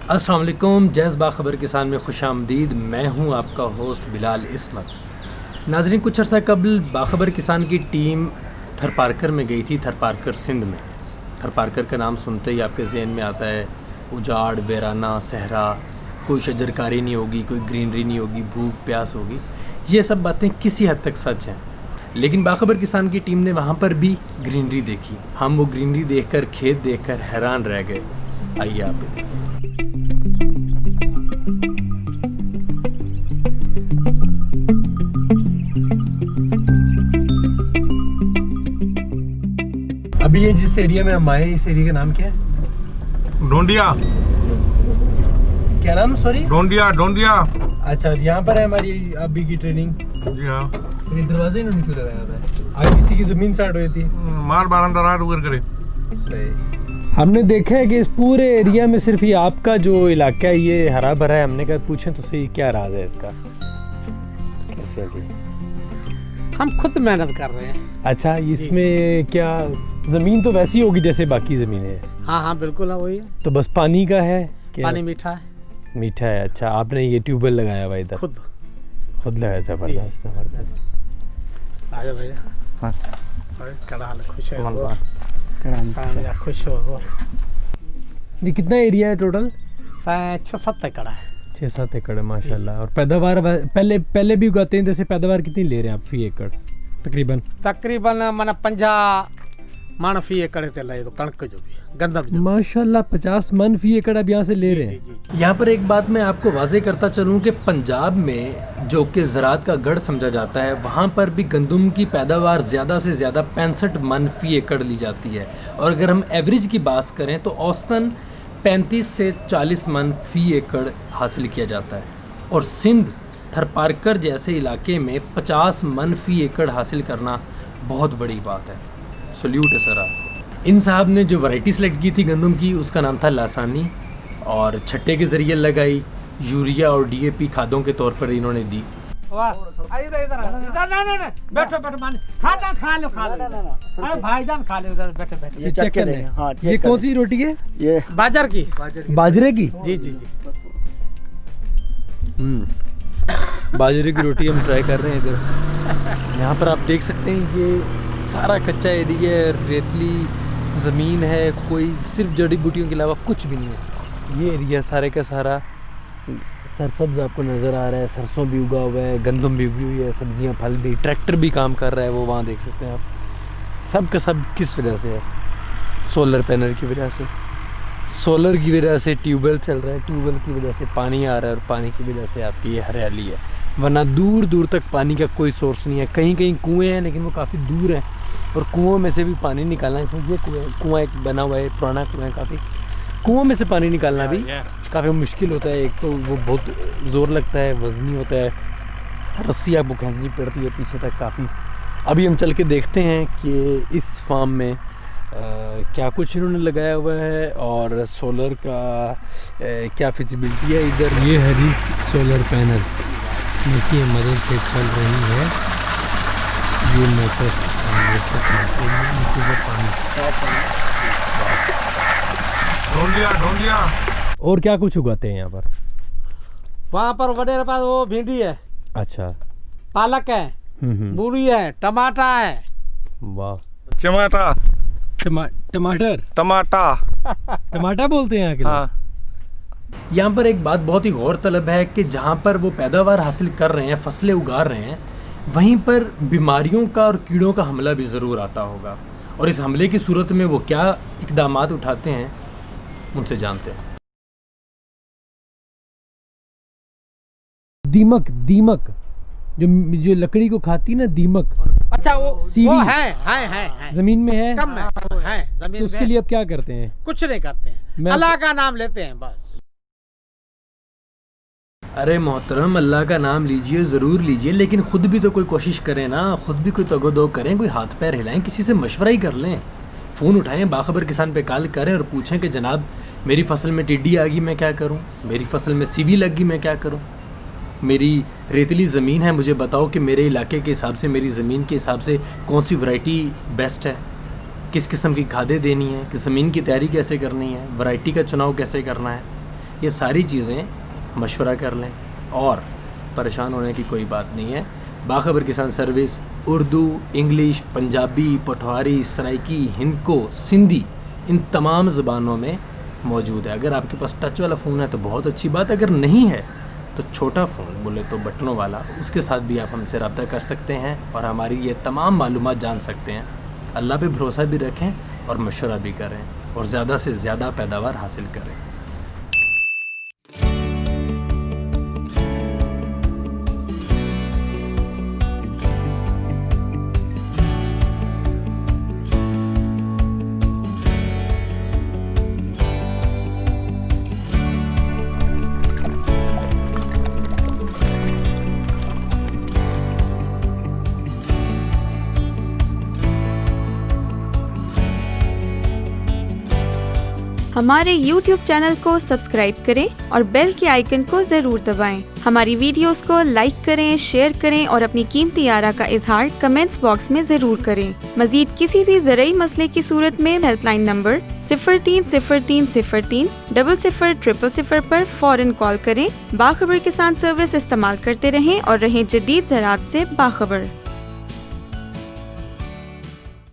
अस्सलाम वालेकुम। जैज़ बाखबर किसान में खुश आमदीद। मैं हूं आपका होस्ट बिलाल इस्मत। नाज़रीन, कुछ अर्सा कबल बाखबर किसान की टीम थरपारकर में गई थी, थरपारकर सिंध में। थरपारकर का नाम सुनते ही आपके जहन में आता है उजाड़, वीराना, सहरा, कोई शजरकारी नहीं होगी, कोई ग्रीनरी नहीं होगी, भूख प्यास होगी। ये सब बातें किसी हद तक सच हैं, लेकिन बाखबर किसान की टीम ने वहाँ पर भी ग्रीनरी देखी। हम वो ग्रीनरी देखकर, खेत देखकर हैरान रह गए। आइए आप भी। अभी ये जिस एरिया में हम आए, इस एरिया का नाम क्या है? ढूंढिया। क्या नाम? सॉरी, ढूंढिया। ढूंढिया। अच्छा, यहाँ पर है हमारी अभी की ट्रेनिंग। जी हाँ। ये दरवाजे इन्होंने क्यों लगाया हुआ है? आगे किसी की जमीन स्टार्ट हुई थी। मार बार अंदर आ उगर करे। सही। हमने देखा है कि इस पूरे एरिया में सिर्फ ये आपका जो इलाका है ये हरा भरा है। हमने कहा पूछें तो सही, क्या राज है इसका? कैसे है जी? हम खुद मेहनत कर रहे हैं। अच्छा, इसमें क्या ज़मीन तो वैसी होगी जैसे बाकी ज़मीनें हैं? हाँ हाँ बिल्कुल है, वही है। तो बस पानी का है क्या? पानी मीठा है। मीठा है। अच्छा, आपने ये ट्यूबवेल लगाया हुआ इधर? खुद लगाया। ज़बरदस्त ज़बरदस्त। आजा भैया। कड़ा खुश है, खुश हो। ये कितना एरिया है टोटल? 6-7 एकड़ है। 6-7 एकड़ है, माशाल्लाह। और पैदावार पहले भी उगाते हैं, जैसे पैदावार कितनी ले रहे हैं आप फी एकड़? तकरीबन मन 50 मन फी एकड़ ते ले तो कणक जो भी गंदम जो। माशाल्लाह 50 मन फी एकड़ अब यहाँ से ले रहे हैं। यहाँ पर एक बात मैं आपको वाजे करता चलूँ कि पंजाब में जो कि ज़राअत का गढ़ समझा जाता है, वहाँ पर भी गंदम की पैदावार ज़्यादा से ज़्यादा 65 मन फी एकड़ ली जाती है। और अगर हम एवरेज की बात करें तो औसतन 35 से 40 मन फी एकड़ हासिल किया जाता है। और सिंध थरपारकर जैसे इलाके में 50 मन फी एकड़ हासिल करना बहुत बड़ी बात है। सल्यूट है सर आपको। इन साहब ने जो वैरायटी सेलेक्ट की थी गंदम की, उसका नाम था लासानी, और छट्टे के ज़रिए लगाई। यूरिया और डीएपी खादों के तौर पर इन्होंने दी। बैठो खा लो। अरे भाईजान खा लो, उधर बैठे। चेक कर लें। हाँ, ये कौन सी रोटी है? ये बाजरे की। जी। बाजरे की रोटी हम ट्राई कर रहे हैं इधर। यहाँ पर आप देख सकते हैं ये सारा कच्चा एरिया है, रेतली ज़मीन है, कोई सिर्फ जड़ी बूटियों के अलावा कुछ भी नहीं है। ये एरिया सारे का सारा सरसब्ज़ आपको नज़र आ रहा है। सरसों भी उगा हुआ है, गंदम भी उगी हुई है, सब्जियां, फल भी। ट्रैक्टर भी काम कर रहा है, वो वहाँ देख सकते हैं आप। सब का सब किस वजह से है? सोलर पैनल की वजह से। सोलर की वजह से ट्यूबवेल चल रहा है, ट्यूबवेल की वजह से पानी आ रहा है, और पानी की वजह से आपकी ये हरियाली है। वरना दूर दूर तक पानी का कोई सोर्स नहीं है। कहीं कहीं कुएँ हैं, लेकिन वो काफ़ी दूर हैं, और कुओं में से भी पानी निकालना, इसमें ये कुआँ एक बना हुआ है, पुराना कुआँ है काफ़ी। कुओं में से पानी निकालना भी काफ़ी मुश्किल होता है। एक तो वो बहुत ज़ोर लगता है, वज़नी होता है, रस्सी आपको खींचनी पड़ती है पीछे तक काफ़ी। अभी हम चल के देखते हैं कि इस फार्म में क्या कुछ इन्होंने लगाया हुआ है, और सोलर का क्या फिजिबिलिटी है इधर। ये है जी सोलर पैनल, जिसकी मदद से चल रही है ये मोटर। ढूंढिया। और क्या कुछ उगाते हैं यहाँ पर? वहाँ पर वडेरे पास वो भिंडी है। अच्छा। पालक है, मूली है, टमाटा है। वाह। टमाटर बोलते हैं यहाँ के लोग। यहाँ पर एक बात बहुत ही गौरतलब है कि जहाँ पर वो पैदावार हासिल कर रहे हैं, फसलें उगा रहे हैं, वहीं पर बीमारियों का और कीड़ों का हमला भी ज़रूर आता होगा। और इस हमले की सूरत में वो क्या इक़दामात उठाते हैं, उनसे जानते हैं। दीमक जो लकड़ी को खाती है ना, दीमक। अच्छा, वो है जमीन में है। कम है जमीन। तो उसके लिए अब क्या करते हैं? कुछ नहीं करते हैं, अल्लाह का नाम लेते हैं बस। अरे मोहतरम, अल्लाह का नाम लीजिए, ज़रूर लीजिए, लेकिन ख़ुद भी तो कोई कोशिश करें ना, ख़ुद भी कोई तगोदो करें, कोई हाथ पैर हिलाएं, किसी से मशवरा ही कर लें। फ़ोन उठाएं, बाखबर किसान पे कॉल करें और पूछें कि जनाब मेरी फ़सल में टिड्डी आ गई, मैं क्या करूं? मेरी फ़सल में सीवी लग गई, मैं क्या करूं? मेरी रेतली ज़मीन है, मुझे बताओ कि मेरे इलाके के हिसाब से, मेरी ज़मीन के हिसाब से कौन सी वैरायटी बेस्ट है, किस किस्म की खादें देनी है, कि ज़मीन की तैयारी कैसे करनी है, वैरायटी का चुनाव कैसे करना है। ये सारी चीज़ें मशवरा कर लें और परेशान होने की कोई बात नहीं है। बाखबर किसान सर्विस उर्दू, इंग्लिश, पंजाबी, पोठवारी, सराइकी, हिंदको, सिंधी इन तमाम ज़बानों में मौजूद है। अगर आपके पास टच वाला फ़ोन है तो बहुत अच्छी बात, अगर नहीं है तो छोटा फ़ोन बोले तो बटनों वाला, उसके साथ भी आप हमसे रब्ता कर सकते हैं और हमारी ये तमाम मालूमात जान सकते हैं। अल्लाह पे भरोसा भी रखें और मशवरा भी करें और ज़्यादा से ज़्यादा पैदावार हासिल करें। हमारे YouTube चैनल को सब्सक्राइब करें और बेल के आइकन को जरूर दबाएं। हमारी वीडियोस को लाइक करें, शेयर करें और अपनी कीमती आरा का इजहार कमेंट्स बॉक्स में जरूर करें। मजीद किसी भी ज़रूरी मसले की सूरत में हेल्पलाइन नंबर 030303 000000 पर फौरन कॉल करें। बाखबर किसान सर्विस इस्तेमाल करते रहें और रहें जदीद ज़राअत से बाखबर।